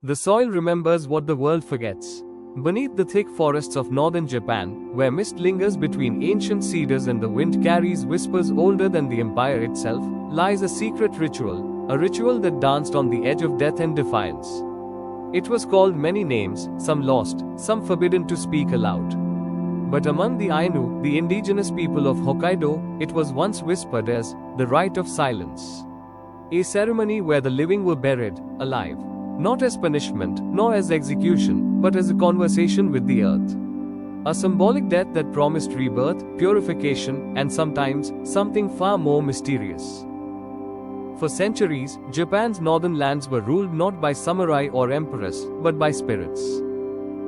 The soil remembers what the world forgets. Beneath the thick forests of northern Japan, where mist lingers between ancient cedars and the wind carries whispers older than the empire itself, lies a secret ritual, a ritual that danced on the edge of death and defiance. It was called many names, some lost, some forbidden to speak aloud. But among the Ainu, the indigenous people of Hokkaido, it was once whispered as the rite of silence. A ceremony where the living were buried, alive. Not as punishment, nor as execution, but as a conversation with the earth. A symbolic death that promised rebirth, purification, and sometimes, something far more mysterious. For centuries, Japan's northern lands were ruled not by samurai or emperors, but by spirits.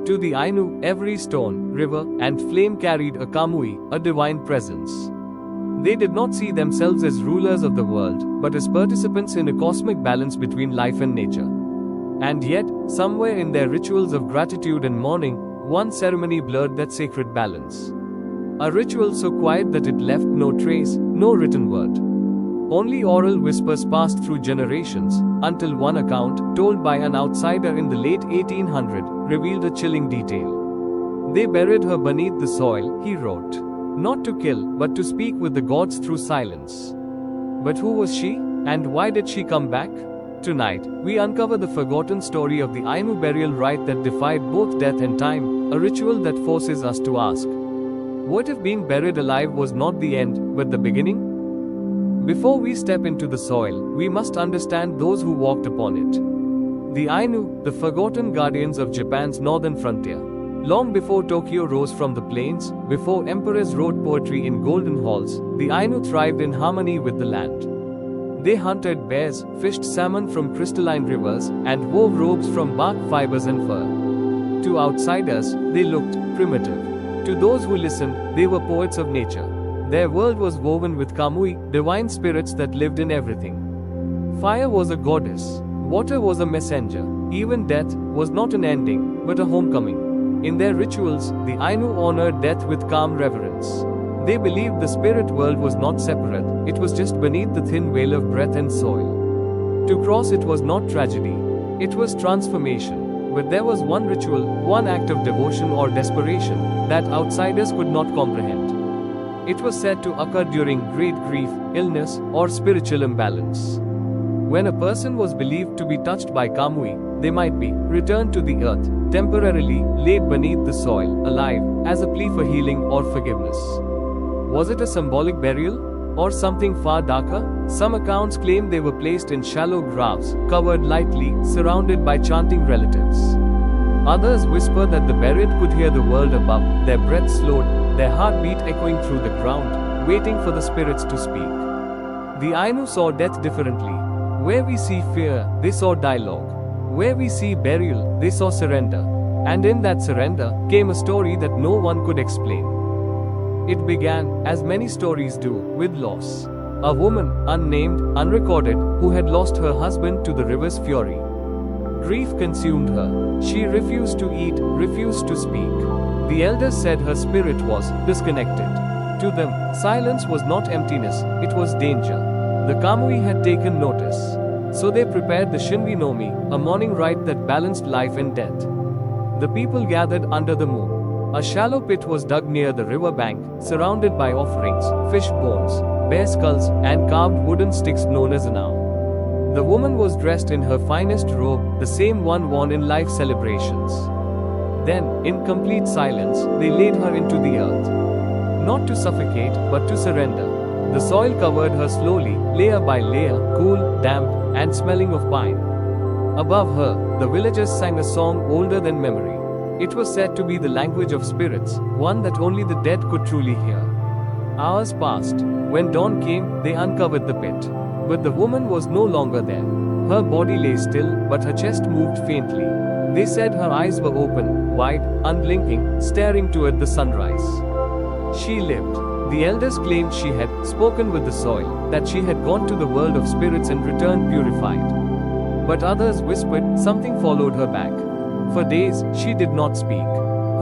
To the Ainu, every stone, river, and flame carried a kamui, a divine presence. They did not see themselves as rulers of the world, but as participants in a cosmic balance between life and nature. And yet, somewhere in their rituals of gratitude and mourning, one ceremony blurred that sacred balance. A ritual so quiet that it left no trace, no written word. Only oral whispers passed through generations, until one account, told by an outsider in the late 1800s, revealed a chilling detail. They buried her beneath the soil, he wrote. Not to kill, but to speak with the gods through silence. But who was she? And why did she come back? Tonight, we uncover the forgotten story of the Ainu burial rite that defied both death and time, a ritual that forces us to ask, what if being buried alive was not the end, but the beginning? Before we step into the soil, we must understand those who walked upon it. The Ainu, the forgotten guardians of Japan's northern frontier. Long before Tokyo rose from the plains, before emperors wrote poetry in golden halls, the Ainu thrived in harmony with the land. They hunted bears, fished salmon from crystalline rivers, and wove robes from bark fibers and fur. To outsiders, they looked primitive. To those who listened, they were poets of nature. Their world was woven with kamui, divine spirits that lived in everything. Fire was a goddess. Water was a messenger. Even death was not an ending, but a homecoming. In their rituals, the Ainu honored death with calm reverence. They believed the spirit world was not separate, it was just beneath the thin veil of breath and soil. To cross it was not tragedy, it was transformation. But there was one ritual, one act of devotion or desperation, that outsiders could not comprehend. It was said to occur during great grief, illness, or spiritual imbalance. When a person was believed to be touched by kamui, they might be returned to the earth, temporarily laid beneath the soil, alive, as a plea for healing or forgiveness. Was it a symbolic burial? Or something far darker? Some accounts claim they were placed in shallow graves, covered lightly, surrounded by chanting relatives. Others whisper that the buried could hear the world above, their breath slowed, their heartbeat echoing through the ground, waiting for the spirits to speak. The Ainu saw death differently. Where we see fear, they saw dialogue. Where we see burial, they saw surrender. And in that surrender, came a story that no one could explain. It began, as many stories do, with loss. A woman, unnamed, unrecorded, who had lost her husband to the river's fury. Grief consumed her. She refused to eat, refused to speak. The elders said her spirit was disconnected. To them, silence was not emptiness, it was danger. The kamui had taken notice. So they prepared the shinbi-nomi, a mourning rite that balanced life and death. The people gathered under the moon. A shallow pit was dug near the river bank, surrounded by offerings, fish bones, bear skulls, and carved wooden sticks known as Ainu. The woman was dressed in her finest robe, the same one worn in life celebrations. Then, in complete silence, they laid her into the earth. Not to suffocate, but to surrender. The soil covered her slowly, layer by layer, cool, damp, and smelling of pine. Above her, the villagers sang a song older than memory. It was said to be the language of spirits, one that only the dead could truly hear. Hours passed. When dawn came, they uncovered the pit. But the woman was no longer there. Her body lay still, but her chest moved faintly. They said her eyes were open, wide, unblinking, staring toward the sunrise. She lived. The elders claimed she had spoken with the soil, that she had gone to the world of spirits and returned purified. But others whispered something followed her back. For days, she did not speak.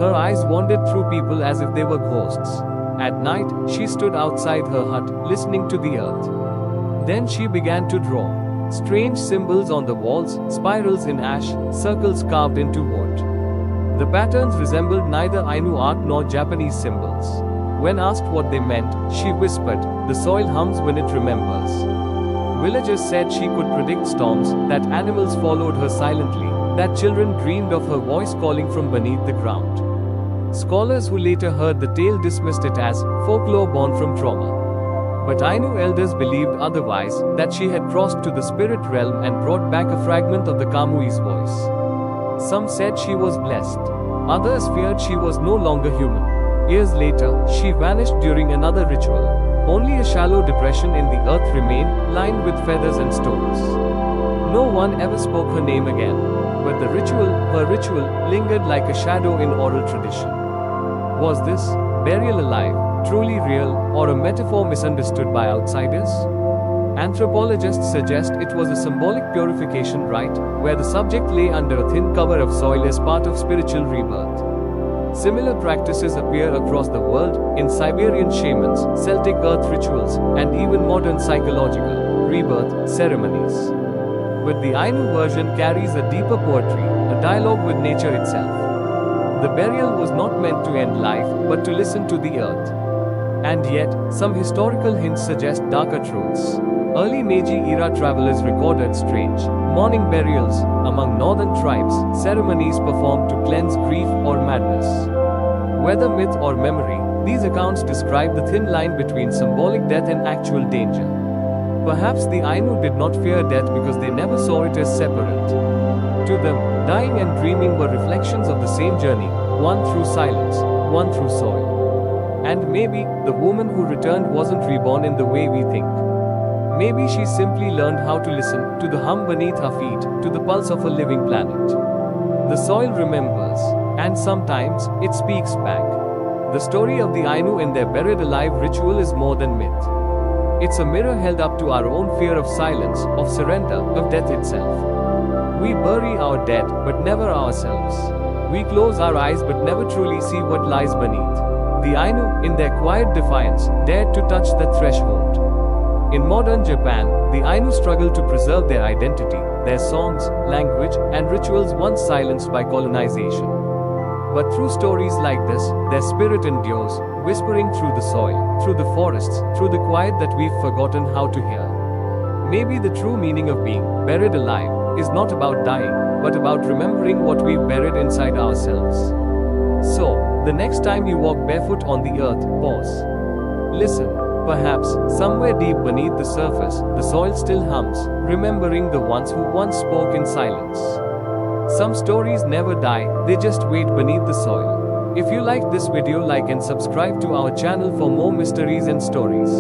Her eyes wandered through people as if they were ghosts. At night, she stood outside her hut, listening to the earth. Then she began to draw. Strange symbols on the walls, spirals in ash, circles carved into wood. The patterns resembled neither Ainu art nor Japanese symbols. When asked what they meant, she whispered, "The soil hums when it remembers." Villagers said she could predict storms, that animals followed her silently, that children dreamed of her voice calling from beneath the ground. Scholars who later heard the tale dismissed it as folklore born from trauma. But Ainu elders believed otherwise, that she had crossed to the spirit realm and brought back a fragment of the Kamui's voice. Some said she was blessed. Others feared she was no longer human. Years later, she vanished during another ritual. Only a shallow depression in the earth remained, lined with feathers and stones. No one ever spoke her name again. But her ritual, lingered like a shadow in oral tradition. Was this burial alive, truly real, or a metaphor misunderstood by outsiders? Anthropologists suggest it was a symbolic purification rite, where the subject lay under a thin cover of soil as part of spiritual rebirth. Similar practices appear across the world, in Siberian shamans, Celtic earth rituals, and even modern psychological rebirth ceremonies. But the Ainu version carries a deeper poetry, a dialogue with nature itself. The burial was not meant to end life, but to listen to the earth. And yet, some historical hints suggest darker truths. Early Meiji-era travelers recorded strange, mourning burials among northern tribes, ceremonies performed to cleanse grief or madness. Whether myth or memory, these accounts describe the thin line between symbolic death and actual danger. Perhaps the Ainu did not fear death because they never saw it as separate. To them, dying and dreaming were reflections of the same journey, one through silence, one through soil. And maybe, the woman who returned wasn't reborn in the way we think. Maybe she simply learned how to listen, to the hum beneath her feet, to the pulse of a living planet. The soil remembers, and sometimes, it speaks back. The story of the Ainu in their buried alive ritual is more than myth. It's a mirror held up to our own fear of silence, of surrender, of death itself. We bury our dead, but never ourselves. We close our eyes but never truly see what lies beneath. The Ainu, in their quiet defiance, dared to touch that threshold. In modern Japan, the Ainu struggle to preserve their identity, their songs, language, and rituals once silenced by colonization. But through stories like this, their spirit endures, whispering through the soil, through the forests, through the quiet that we've forgotten how to hear. Maybe the true meaning of being buried alive is not about dying, but about remembering what we've buried inside ourselves. So, the next time you walk barefoot on the earth, pause. Listen. Perhaps, somewhere deep beneath the surface, the soil still hums, remembering the ones who once spoke in silence. Some stories never die, they just wait beneath the soil. If you liked this video, like and subscribe to our channel for more mysteries and stories.